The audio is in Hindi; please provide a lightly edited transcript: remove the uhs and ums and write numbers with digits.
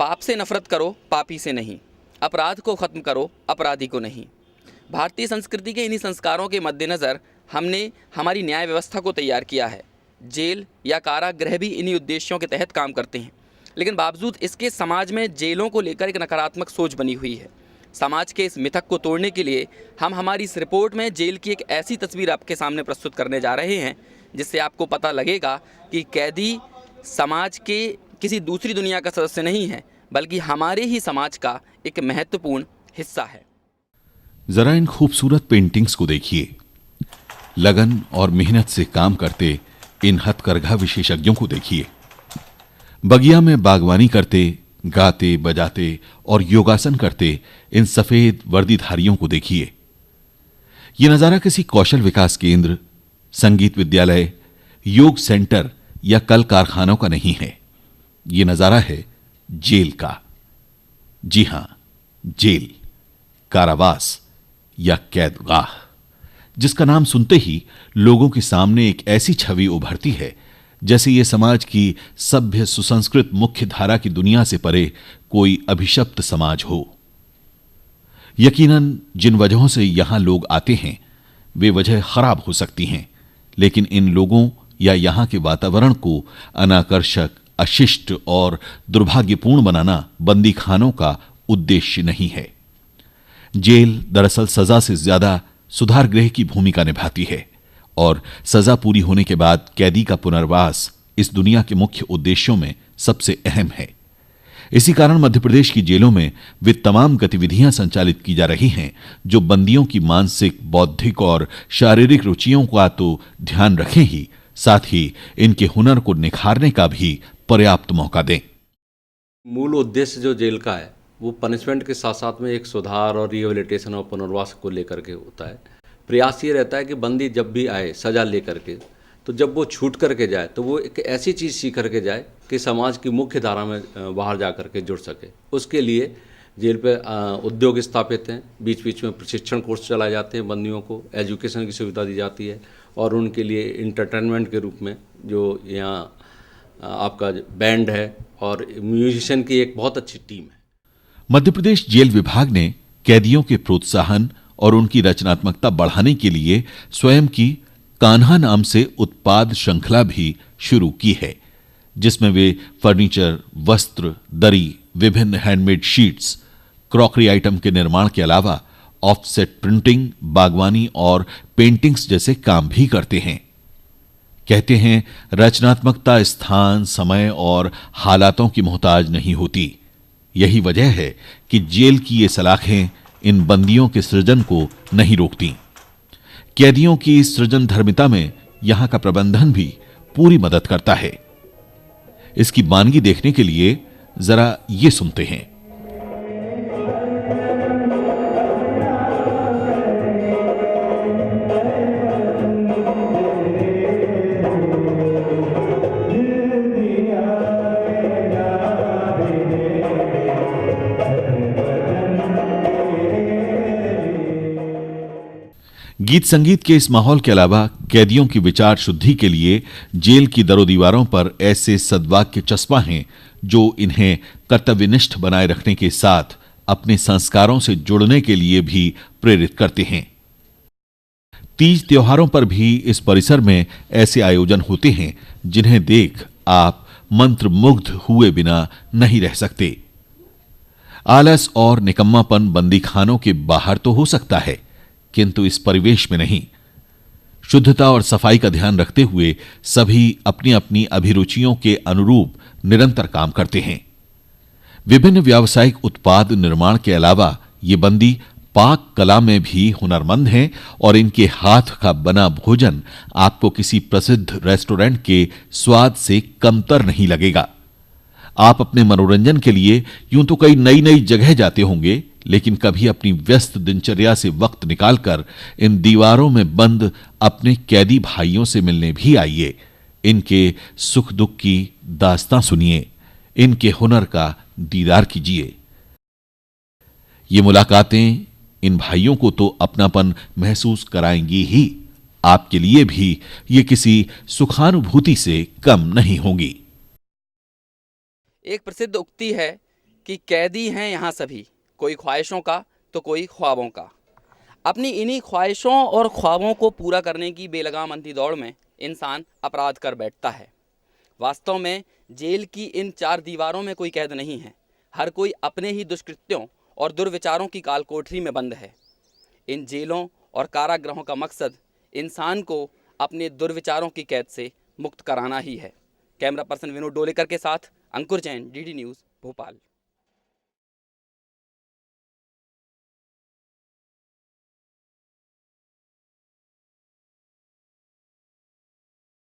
पाप से नफरत करो, पापी से नहीं। अपराध को ख़त्म करो, अपराधी को नहीं। भारतीय संस्कृति के इन्हीं संस्कारों के मद्देनज़र हमने हमारी न्याय व्यवस्था को तैयार किया है। जेल या कारागृह भी इन्हीं उद्देश्यों के तहत काम करते हैं, लेकिन बावजूद इसके समाज में जेलों को लेकर एक नकारात्मक सोच बनी हुई है। समाज के इस मिथक को तोड़ने के लिए हम हमारी इस रिपोर्ट में जेल की एक ऐसी तस्वीर आपके सामने प्रस्तुत करने जा रहे हैं जिससे आपको पता लगेगा कि कैदी समाज के किसी दूसरी दुनिया का सदस्य नहीं है, बल्कि हमारे ही समाज का एक महत्वपूर्ण हिस्सा है। जरा इन खूबसूरत पेंटिंग्स को देखिए। लगन और मेहनत से काम करते इन हथकरघा विशेषज्ञों को देखिए। बगिया में बागवानी करते, गाते बजाते और योगासन करते इन सफेद वर्दीधारियों को देखिए। यह नजारा किसी कौशल विकास केंद्र, संगीत विद्यालय, योग सेंटर या कल कारखानों का नहीं है। यह नजारा है जेल का। जी हां, जेल, कारावास या कैदगाह, जिसका नाम सुनते ही लोगों के सामने एक ऐसी छवि उभरती है जैसे यह समाज की सभ्य सुसंस्कृत मुख्य धारा की दुनिया से परे कोई अभिशप्त समाज हो। यकीनन जिन वजहों से यहां लोग आते हैं वे वजह खराब हो सकती हैं, लेकिन इन लोगों या यहां के वातावरण को अनाकर्षक, अशिष्ट और दुर्भाग्यपूर्ण बनाना बंदी खानों का उद्देश्य नहीं है। जेल दरअसल सजा से ज्यादा सुधार गृह की भूमिका निभाती है और सजा पूरी होने के बाद कैदी का पुनर्वास इस दुनिया के मुख्य उद्देश्यों में सबसे अहम है। इसी कारण मध्य प्रदेश की जेलों में वे तमाम गतिविधियां संचालित की जा रही हैं जो बंदियों की मानसिक, बौद्धिक और शारीरिक रुचियों का तो ध्यान रखें ही, साथ ही इनके हुनर को निखारने का भी पर्याप्त मौका दें। मूल उद्देश्य जो जेल का है वो पनिशमेंट के साथ साथ में एक सुधार और रिहेबिलिटेशन और पुनर्वास को लेकर के होता है। प्रयास ये रहता है कि बंदी जब भी आए सज़ा लेकर के, तो जब वो छूट करके जाए तो वो एक ऐसी चीज़ सीख करके जाए कि समाज की मुख्य धारा में बाहर जा कर के जुड़ सके। उसके लिए जेल पे उद्योग स्थापित हैं, बीच बीच में प्रशिक्षण कोर्स चलाए जाते हैं, बंदियों को एजुकेशन की सुविधा दी जाती है और उनके लिए इंटरटेनमेंट के रूप में जो यहाँ आपका बैंड है और म्यूजिशियन की एक बहुत अच्छी टीम है। मध्य प्रदेश जेल विभाग ने कैदियों के प्रोत्साहन और उनकी रचनात्मकता बढ़ाने के लिए स्वयं की कान्हा नाम से उत्पाद श्रृंखला भी शुरू की है, जिसमें वे फर्नीचर, वस्त्र, दरी, विभिन्न हैंडमेड शीट्स, क्रॉकरी आइटम के निर्माण के अलावा ऑफसेट प्रिंटिंग, बागवानी और पेंटिंग्स जैसे काम भी करते हैं। कहते हैं, रचनात्मकता स्थान, समय और हालातों की मोहताज नहीं होती। यही वजह है कि जेल की ये सलाखें इन बंदियों के सृजन को नहीं रोकती। कैदियों की सृजन धर्मिता में यहां का प्रबंधन भी पूरी मदद करता है। इसकी वानगी देखने के लिए जरा ये सुनते हैं। गीत संगीत के इस माहौल के अलावा कैदियों की विचार शुद्धि के लिए जेल की दरों दीवारों पर ऐसे सद्वाक्य चस्पा हैं जो इन्हें कर्तव्यनिष्ठ बनाए रखने के साथ अपने संस्कारों से जुड़ने के लिए भी प्रेरित करते हैं। तीज त्योहारों पर भी इस परिसर में ऐसे आयोजन होते हैं जिन्हें देख आप मंत्रमुग्ध हुए बिना नहीं रह सकते। आलस और निकम्मापन बंदीखानों के बाहर तो हो सकता है, किंतु इस परिवेश में नहीं। शुद्धता और सफाई का ध्यान रखते हुए सभी अपनी अपनी अभिरुचियों के अनुरूप निरंतर काम करते हैं। विभिन्न व्यावसायिक उत्पाद निर्माण के अलावा ये बंदी पाक कला में भी हुनरमंद हैं और इनके हाथ का बना भोजन आपको किसी प्रसिद्ध रेस्टोरेंट के स्वाद से कमतर नहीं लगेगा। आप अपने मनोरंजन के लिए यूं तो कई नई नई जगह जाते होंगे, लेकिन कभी अपनी व्यस्त दिनचर्या से वक्त निकालकर इन दीवारों में बंद अपने कैदी भाइयों से मिलने भी आइए। इनके सुख दुख की दास्तां सुनिए, इनके हुनर का दीदार कीजिए। ये मुलाकातें इन भाइयों को तो अपनापन महसूस कराएंगी ही, आपके लिए भी ये किसी सुखानुभूति से कम नहीं होंगी। एक प्रसिद्ध उक्ति है कि कैदी हैं यहाँ सभी, कोई ख्वाहिशों का तो कोई ख्वाबों का। अपनी इन्हीं ख्वाहिशों और ख्वाबों को पूरा करने की बेलगाम अंधी दौड़ में इंसान अपराध कर बैठता है। वास्तव में जेल की इन 4 दीवारों में कोई कैद नहीं है। हर कोई अपने ही दुष्कृत्यों और दुर्विचारों की कालकोठरी में बंद है। इन जेलों और कारागृहों का मकसद इंसान को अपने दुर्विचारों की कैद से मुक्त कराना ही है। कैमरा पर्सन विनोद डोलेकर के साथ अंकुर जैन, डीडी न्यूज़, भोपाल।